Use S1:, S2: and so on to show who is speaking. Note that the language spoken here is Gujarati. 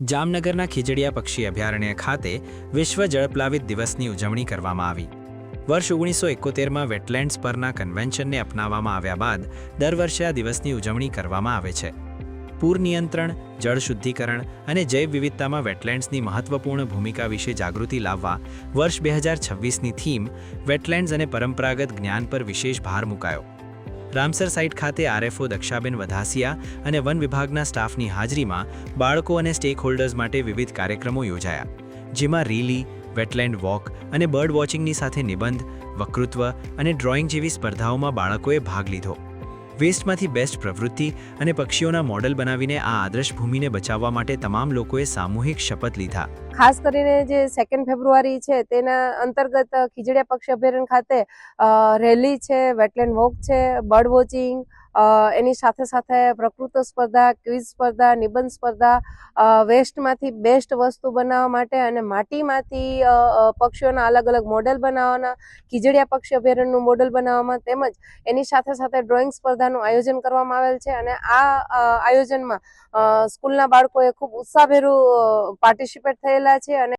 S1: જામનગરના ખીજડીયા પક્ષી અભયારણ્ય ખાતે વિશ્વ જળપ્લાવિત દિવસની ઉજવણી કરવામાં આવી। વર્ષ 1971માં વેટલેન્ડ્સ પરના કન્વેન્શનને અપનાવવામાં આવ્યા બાદ દર વર્ષે આ દિવસની ઉજવણી કરવામાં આવે છે। પૂર નિયંત્રણ, જળ શુદ્ધિકરણ અને જૈવ વિવિધતામાં વેટલેન્ડ્સની મહત્વપૂર્ણ ભૂમિકા વિશે જાગૃતિ લાવવા વર્ષ 2026ની થીમ વેટલેન્ડ્સ અને પરંપરાગત જ્ઞાન પર વિશેષ ભાર મુકાયો। રામસર સાઇટ ખાતે આરએફઓ દક્ષાબેન વધાસિયા અને વન વિભાગના સ્ટાફની હાજરીમાં બાળકો અને સ્ટેકહોલ્ડર્સ માટે વિવિધ કાર્યક્રમો યોજાયા, જેમાં રીલી, વેટલેન્ડ વોક અને બર્ડ વોચિંગની સાથે નિબંધ, વક્તૃત્વ અને ડ્રોઈંગ જેવી સ્પર્ધાઓમાં બાળકોએ ભાગ લીધો। વેસ્ટમાંથી બેસ્ટ પ્રવૃત્તિ અને પક્ષીઓના મોડેલ બનાવીને આ આદર્શ ભૂમિને બચાવવા માટે તમામ લોકોએ સામૂહિક શપથ લીધા।
S2: ખાસ કરીને જે 2 ફેબ્રુઆરી છે તેના અંતર્ગત ખીજડીયા પક્ષી અભયારણ્ય ખાતે રેલી છે, વેટલેન્ડ વોક છે, બર્ડ વોચિંગ, એની સાથે સાથે પ્રકૃતિ સ્પર્ધા, ક્વિઝ સ્પર્ધા, નિબંધ સ્પર્ધા, વેસ્ટમાંથી બેસ્ટ વસ્તુ બનાવવા માટે અને માટીમાંથી પક્ષીઓના અલગ અલગ મોડેલ બનાવવાના, ખીજડીયા પક્ષી અભયારણ્યનું મોડેલ બનાવવામાં, તેમજ એની સાથે સાથે ડ્રોઈંગ સ્પર્ધાનું આયોજન કરવામાં આવેલ છે। અને આ આયોજનમાં સ્કૂલના બાળકોએ ખૂબ ઉત્સાહભેરું પાર્ટિસિપેટ થયેલા છે અને